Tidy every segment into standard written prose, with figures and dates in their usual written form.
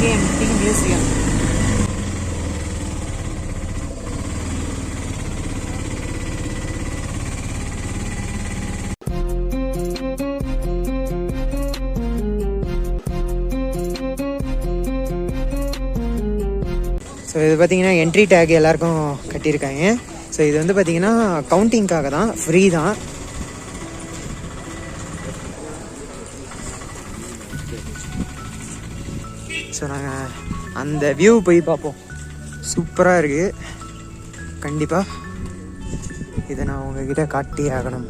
again tea museum. So இது பார்த்தீங்கன்னா entry take எல்லாருக்கும் கட்டியிருக்காங்க. ஸோ இது வந்து பார்த்தீங்கன்னா கவுண்டிங்காக தான், ஃப்ரீ தான். ஸோ நாங்கள் அந்த வியூ போய் பார்ப்போம். சூப்பராக இருக்குது. கண்டிப்பாக இதை நான் உங்ககிட்ட காட்டி ஆகணும்.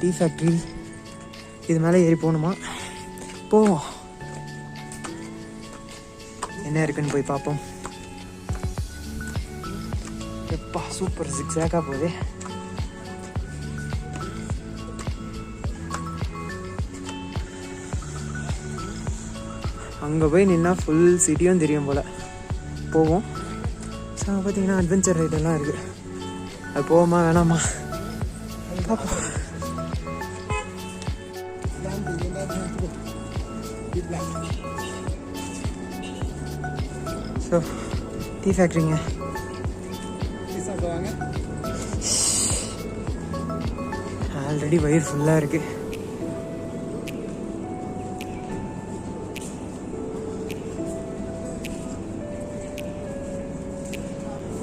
டீ ஃபேக்ட்ரி இது மேலே ஏறி போகணுமா? போவோம், என்ன இருக்குன்னு போய் பார்ப்போம். எப்பா சூப்பர் ஜிக்ஸாக்காக போகுது. அங்கே போய் நின்னா ஃபுல் சிட்டியும் தெரியும் போல். போவோம். ஸோ பார்த்தீங்கன்னா அட்வென்ச்சர் ரைடெல்லாம் இருக்குது. அது போவோமா வேணாமா பார்ப்போம். So tea ஃபேக்ட்ரிங்க. ஆல்ரெடி வயிறு ஃபுல்லாக இருக்குது.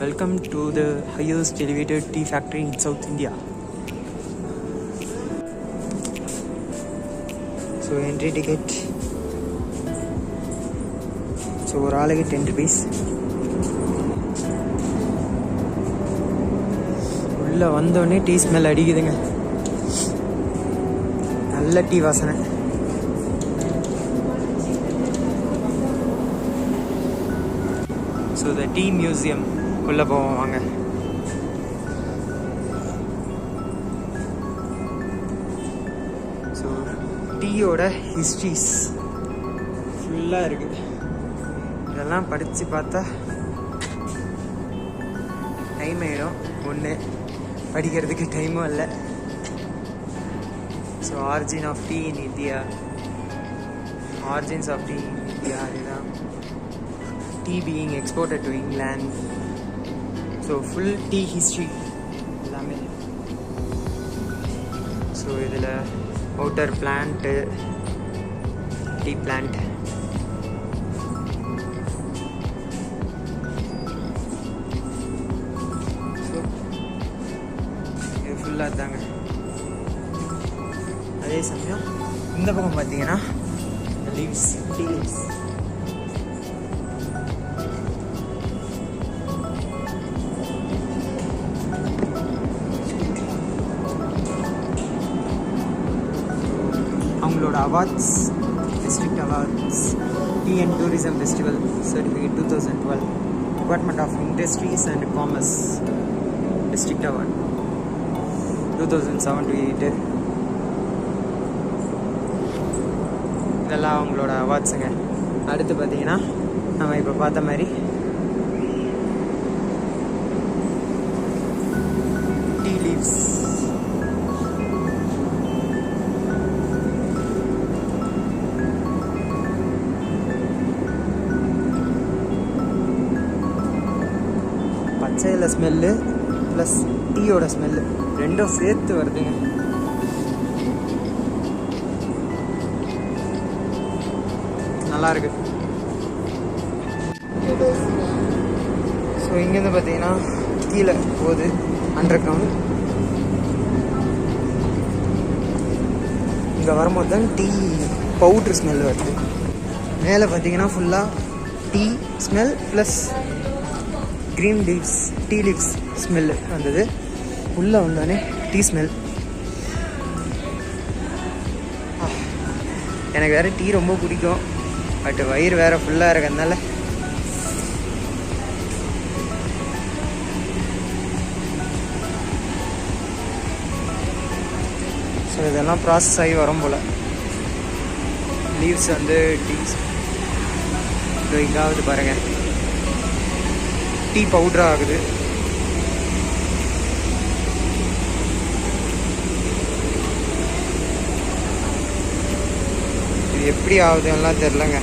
Welcome to the highest elevated tea factory in South India. So entry ticket so ஒரு ஆளுக்கு 10 rupees. உள்ளே வந்தோடனே டீ ஸ்மெல் அடிக்குதுங்க. நல்ல டீ வாசனை. ஸோ த டீ மியூசியம் உள்ளே போவோம் வாங்க. ஸோ டீயோட ஹிஸ்ட்ரிஸ் ஃபுல்லாக இருக்குது. இதெல்லாம் படித்து பார்த்தா டைம் ஆகிடும். ஒன்று படிக்கிறதுக்கு டைமும் இல்லை. So origin of tea in India, origins of tea in India, இதுதான் tea being exported to England. So full tea history எல்லாமே. ஸோ இதில் அவுட்டர் பிளான்ட்டு, டீ பிளான்ட், ஃபுல்லாக தாங்க. அதே சமயம் இந்த பக்கம் பார்த்தீங்கன்னா லீவ்ஸ், டீ லீவ்ஸ். அவங்களோட awards, district awards, tea and tourism festival certificate 2012, department of industries and commerce district award 2007 to 2008. இதெல்லாம் அவங்களோட அவார்ட்ஸுங்க. அடுத்து பார்த்தீங்கன்னா நம்ம இப்போ பார்த்த மாதிரி டீ லீவ்ஸ். பச்சையில் ஸ்மெல்லு ப்ளஸ் டீயோட ஸ்மெல்லு ரெண்டும் சேர்த்து வருதுங்க. நல்லா இருக்கு. ஸோ இங்கேருந்து பார்த்தீங்கன்னா கீழே போகுது அண்டர் கிரவுண்ட். இங்கே வரும்போது தான் டீ பவுட்ரு ஸ்மெல் வருது. மேலே பார்த்தீங்கன்னா ஃபுல்லாக tea smell plus green leaves, tea leaves smell வந்தது. உள்ளே வந்தோடனே டீ ஸ்மெல். எனக்கு வேறு டீ ரொம்ப பிடிக்கும். பட் வயிறு வேறு ஃபுல்லாக இருக்கிறதுனால ஸோ இதெல்லாம் ப்ராசஸ் ஆகி வரும் போல். லீவ்ஸ் வந்து டீ ஸோ இங்காவது பாருங்கள் டீ பவுட்ரு ஆகுது. இது எப்படி ஆகுதுன்னெலாம் தெரிலங்க.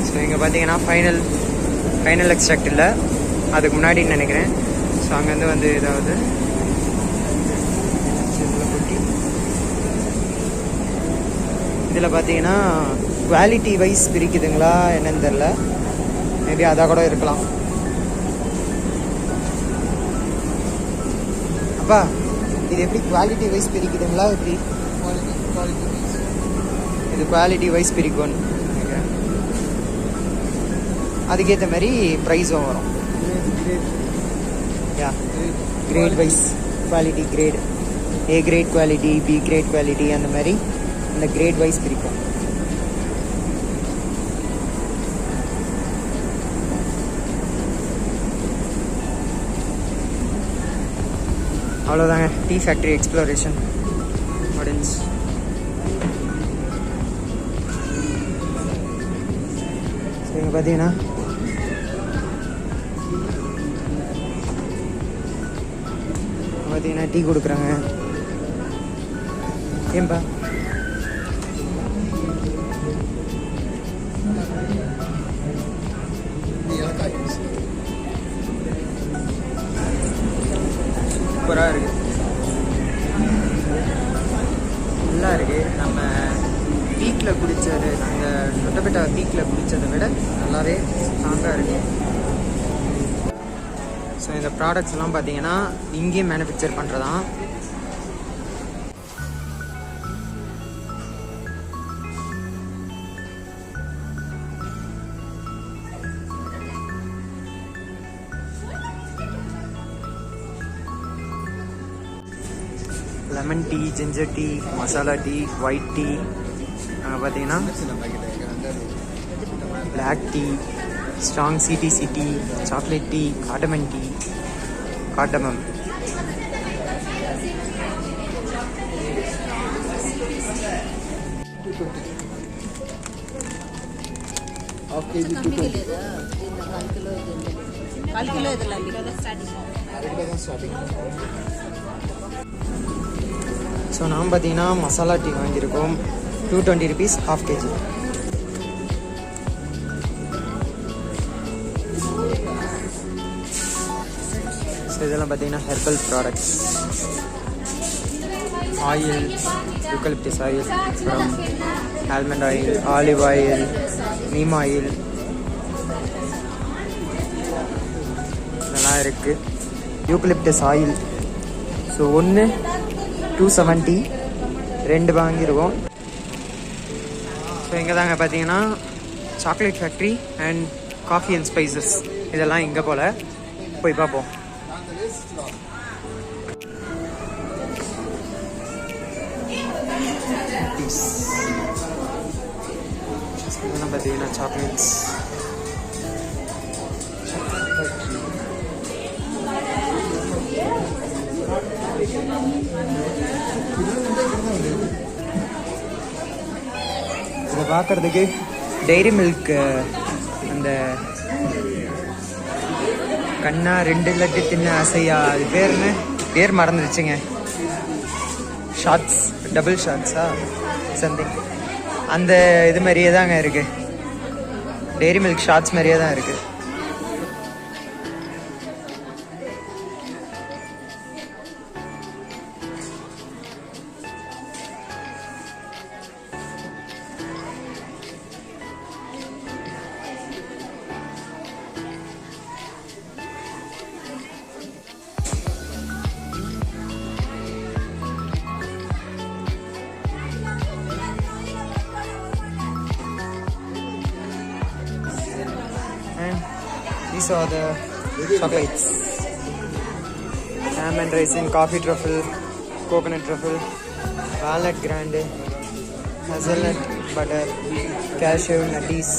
ஸோ இங்கே பார்த்தீங்கன்னா ஃபைனல் எக்ஸ்ட்ராக்ட் இல்லை, அதுக்கு முன்னாடின்னு நினைக்கிறேன். ஸோ அங்கேருந்து வந்து ஏதாவது இதில் பார்த்தீங்கன்னா குவாலிட்டி வைஸ் பிரிக்குதுங்களா என்னன்னு தெரில, மேபி அதாக கூட இருக்கலாம். அப்பா இது எப்படி குவாலிட்டி வைஸ் பிரிக்குதுங்களா எப்படி? இது குவாலிட்டி வைஸ் பிரிக்கும்னு நினைக்கிறேன். அதுக்கேற்ற மாதிரி ப்ரைஸும் வரும். Yeah grade wise quality, grade A grade quality, B grade quality, அந்த மாதிரி இந்த கிரேட் வைஸ் பிரிக்கும். அவ்வளோதாங்க, டீ ஃபேக்ட்ரி எக்ஸ்ப்ளோரேஷன் முடிஞ்சு. ஸோ இங்கே பார்த்தீங்கன்னா டீ கொடுக்குறாங்க. ஏன்பா சூப்பராக இருக்குது, நல்லா இருக்குது. நம்ம பீக்கில் குடித்தது, அந்த நொட்டபெட்டா பீக்கில் குடித்ததை விட நல்லாவே ஸ்ட்ராங்காக இருக்குது. ஸோ இந்த ப்ராடக்ட்ஸ் எல்லாம் பார்த்தீங்கன்னா இங்கேயே மேனுஃபேக்சர் பண்ணுறதான். Lemon tea, ginger tea, masala tea, white tea, பார்த்தீங்கன்னா black tea, strong CTC tea, chocolate tea, cardamom tea, cardamom. So நாம் பார்த்தீங்கன்னா மசாலா டீ வாங்கியிருக்கோம், 220 rupees, ½ kg. ஸோ இதெல்லாம் பார்த்தீங்கன்னா herbal products, oil, eucalyptus oil, அப்புறம் almond oil, olive oil, neem oil, இதெல்லாம் இருக்குது. Eucalyptus oil so ஒன்று 270, 2 வாங்கிடுவோம். ஸோ இங்கே தாங்க பார்த்தீங்கன்னா chocolate factory and coffee and spices, இதெல்லாம் இங்கே போல் போய் பார்ப்போம். இதெல்லாம் பார்த்தீங்கன்னா சாக்லேட்ஸ். இதை பார்க்குறதுக்கு டைரி மில்க் அந்த கண்ணா 2 லட்டு தின்ன ஆசையா, அது பேர் என்ன, பேர் மறந்துடுச்சுங்க. ஷார்ட்ஸ், டபுள் ஷார்ட்ஸா சம்திங், அந்த இது மாதிரியே தாங்க இருக்குது. டைரி மில்க் ஷார்ட்ஸ் மாதிரியே தான் இருக்குது. These are the chocolates. Almond raisin, coffee truffle, coconut truffle, walnut grande, hazelnut butter, cashew nutties,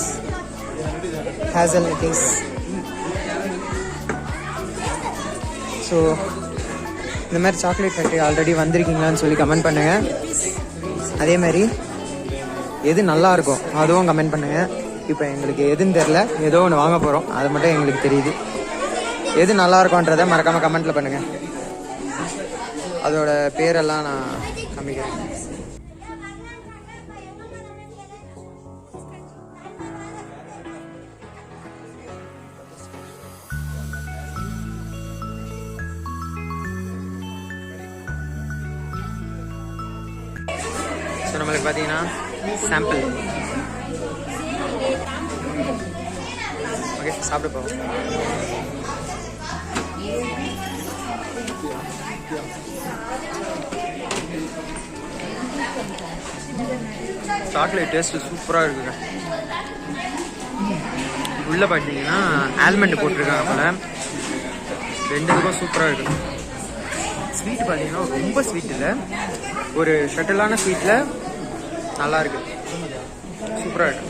hazelnutties. So இந்த மாதிரி சாக்லேட் ஃபேக்ட்ரி ஆல்ரெடி வந்திருக்கீங்களான்னு சொல்லி கமெண்ட் பண்ணுங்கள். அதே மாதிரி எது நல்லா இருக்கும் அதுவும் கமெண்ட் பண்ணுங்கள். இப்போ எங்களுக்கு எதுன்னு தெரில, ஏதோ ஒன்று வாங்க போகிறோம், அது மட்டும் எங்களுக்கு தெரியுது. எது நல்லா இருக்கும்ன்றதை மறக்காமல் கமெண்ட்டில் பண்ணுங்கள். அதோட பேரெல்லாம் நான் காமிக்கிறேன். ஸோ நம்மளுக்கு பார்த்தீங்கன்னா சாம்பிள். ஓகே, சாப்பிட போவோம். சாக்லேட் டேஸ்ட்டு சூப்பராக இருக்குங்க. உள்ளே பார்த்தீங்கன்னா ஆல்மண்ட் போட்டிருக்காங்க போல். ரெண்டுத்துக்கும் சூப்பராக இருக்குது. ஸ்வீட் பார்த்தீங்கன்னா ரொம்ப ஸ்வீட் இல்லை, ஒரு ஷட்டிலான ஸ்வீட்டில் நல்லா இருக்குது, சூப்பராக இருக்குது.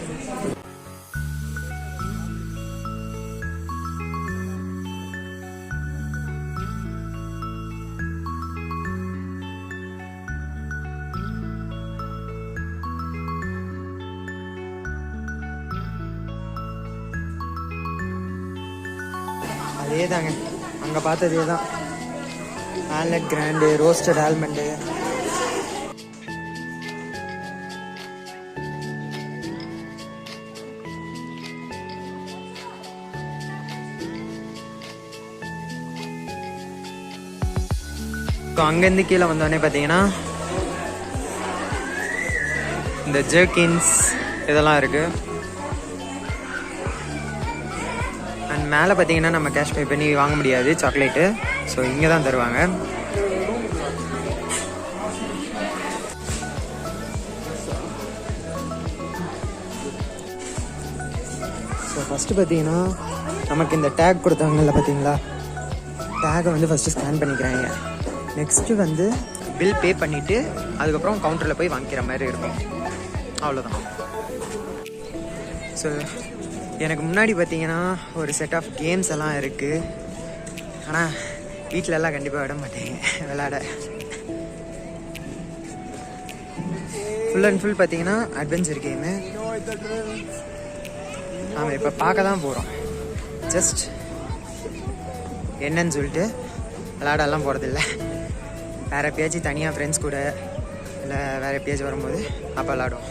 அதே தாங்க, அங்கே பார்த்ததே தான். ஆல்நட் கிராண்டு, ரோஸ்டட் ஆல்மண்டு. அங்கேருந்து கீழே வந்தோடனே பார்த்தீங்கன்னா இந்த ஜெர்கின்ஸ் இதெல்லாம் இருக்குது. அண்ட் மேலே பார்த்தீங்கன்னா நம்ம கேஷ் பே பண்ணி வாங்க முடியாது சாக்லேட்டு, ஸோ இங்கே தான் தருவாங்க. ஸோ ஃபஸ்ட்டு பார்த்தீங்கன்னா நமக்கு இந்த டேக் கொடுத்தாங்கல்ல பார்த்தீங்களா, டேகை வந்து ஃபஸ்ட்டு ஸ்கேன் பண்ணிக்கிறாங்க. நெக்ஸ்ட்டு வந்து பில் பே பண்ணிவிட்டு அதுக்கப்புறம் கவுண்டரில் போய் வாங்கிக்கிற மாதிரி இருக்கும். அவ்வளோதான். ஸோ எனக்கு முன்னாடி பார்த்தீங்கன்னா ஒரு செட் ஆஃப் கேம்ஸ் எல்லாம் இருக்குது. ஆனால் வீட்டில் எல்லாம் கண்டிப்பாக விட மாட்டேங்க விளையாட. ஃபுல் அண்ட் ஃபுல் பார்த்தீங்கன்னா அட்வென்ச்சர் கேமு. நாம் இப்போ பார்க்க தான் போகிறோம். ஜஸ்ட் என்னன்னு சொல்லிட்டு விளையாடலாம் போகிறதில்ல. வேறு எப்பயாச்சும் தனியாக ஃப்ரெண்ட்ஸ் கூட இல்லை வேறு எப்பயாச்சும் வரும்போது அப்போ விளையாடுவோம்.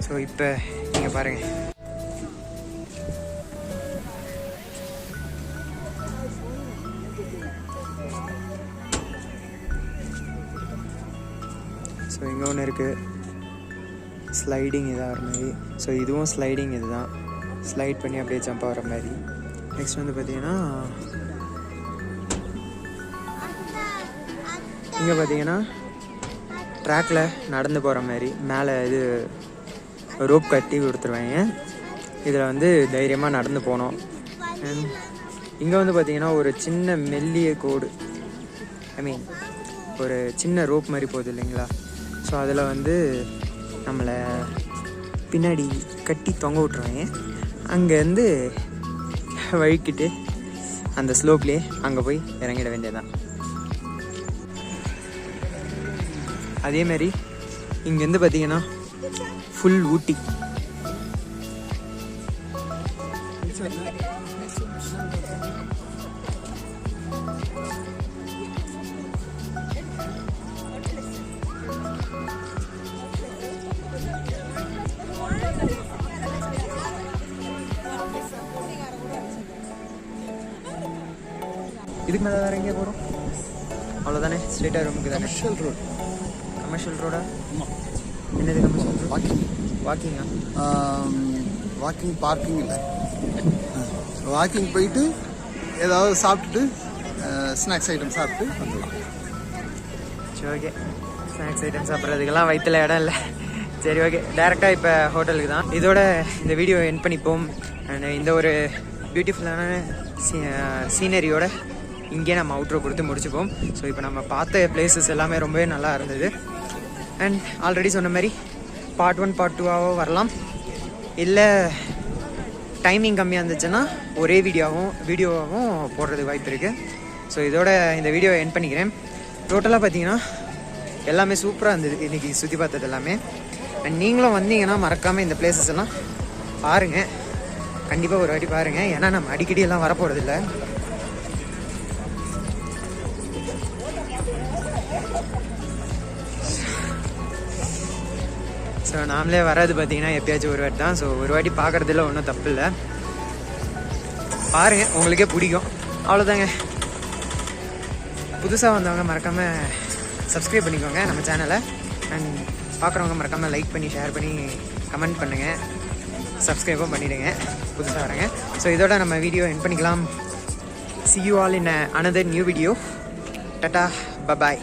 ஸோ இப்போ நீங்கள் பாருங்கள். ஸோ இங்கே ஒன்று இருக்குது, ஸ்லைடிங் இதாக வர மாதிரி. ஸோ இதுவும் ஸ்லைடிங் இது தான், ஸ்லைட் பண்ணி அப்படியே ஜம்ப் ஆகிற மாதிரி. நெக்ஸ்ட் வந்து பார்த்தீங்கன்னா இங்கே பார்த்தீங்கன்னா ட்ராக்கில் நடந்து போகிற மாதிரி மேலே இது ரோப் கட்டி கொடுத்துருவாங்க. இதில் வந்து தைரியமாக நடந்து போனோம். இங்கே வந்து பார்த்தீங்கன்னா ஒரு சின்ன மெல்லிய கோடு, ஒரு சின்ன ரோப் மாதிரி போகுது இல்லைங்களா, ஸோ அதில் வந்து நம்மளை பின்னாடி கட்டி தொங்க விட்ருவாங்க. அங்கேருந்து வழுக்கிட்டு அந்த ஸ்லோப்லேயே அங்கே போய் இறங்கிட வேண்டியதான். அதேமாரி இங்கேருந்து பார்த்தீங்கன்னா ஃபுல் ஊட்டி. இதுக்கு மேலே வேறு எங்கேயே போகிறோம்? அவ்வளோதானே, ஸ்ட்ரெயிட்டாக ரூமுக்கு தானே. கமர்ஷியல் ரோடா? என்னது கமர்ஷியல் ரோட்? வாக்கிங்கா? வாக்கிங் பார்க்கிங் இல்லை, வாக்கிங் போயிட்டு ஏதாவது சாப்பிட்டுட்டு ஸ்நாக்ஸ் ஐட்டம் சாப்பிட்டு வந்துடலாம். சரி, ஓகே. ஸ்நாக்ஸ் ஐட்டம் சாப்பிட்றதுக்கெல்லாம் வயிற்றுல இடம் இல்லை. சரி, ஓகே, டேரெக்டாக இப்போ ஹோட்டலுக்கு தான். இதோட இந்த வீடியோ எண்ட் பண்ணிப்போம். இந்த ஒரு பியூட்டிஃபுல்லான சீனரியோட இங்கே நம்ம அவுட்ரோ கொடுத்து முடிச்சுப்போம். ஸோ இப்போ நம்ம பார்த்த பிளேசஸ் எல்லாமே ரொம்பவே நல்லா இருந்தது. அண்ட் ஆல்ரெடி சொன்ன மாதிரி பார்ட் 1 பார்ட் 2 வரலாம், இல்லை டைமிங் கம்மியாக இருந்துச்சுன்னா ஒரே வீடியோவாகவும் போடுறது வாய்ப்பு இருக்குது. ஸோ இதோட இந்த வீடியோ எண்ட் பண்ணிக்கிறேன். டோட்டலாக பார்த்தீங்கன்னா எல்லாமே சூப்பராக இருந்தது இன்றைக்கி சுற்றி பார்த்தது எல்லாமே. அண்ட் நீங்களும் வந்தீங்கன்னா மறக்காமல் இந்த பிளேசஸ் எல்லாம் பாருங்கள், கண்டிப்பாக ஒரு வாட்டி பாருங்கள். ஏன்னா நம்ம அடிக்கடி எல்லாம் வரப்போகிறதில்ல. ஸோ நாமளே வராது பார்த்தீங்கன்னா எப்பயாச்சும் ஒரு வாட்டி தான். ஸோ ஒரு வாட்டி பார்க்குறதுல ஒன்றும் தப்பு இல்லை, பாருங்கள், உங்களுக்கே பிடிக்கும். அவ்வளோதாங்க. புதுசாக வந்தவங்க மறக்காமல் சப்ஸ்கிரைப் பண்ணிக்கோங்க நம்ம சேனலை. அண்ட் பார்க்குறவங்க மறக்காமல் லைக் பண்ணி ஷேர் பண்ணி கமெண்ட் பண்ணுங்கள், சப்ஸ்கிரைபும் பண்ணிவிடுங்க புதுசாக வரேங்க. ஸோ இதோட நம்ம வீடியோ எண்ட் பண்ணிக்கலாம். See you all in another new video. Tata, bye bye.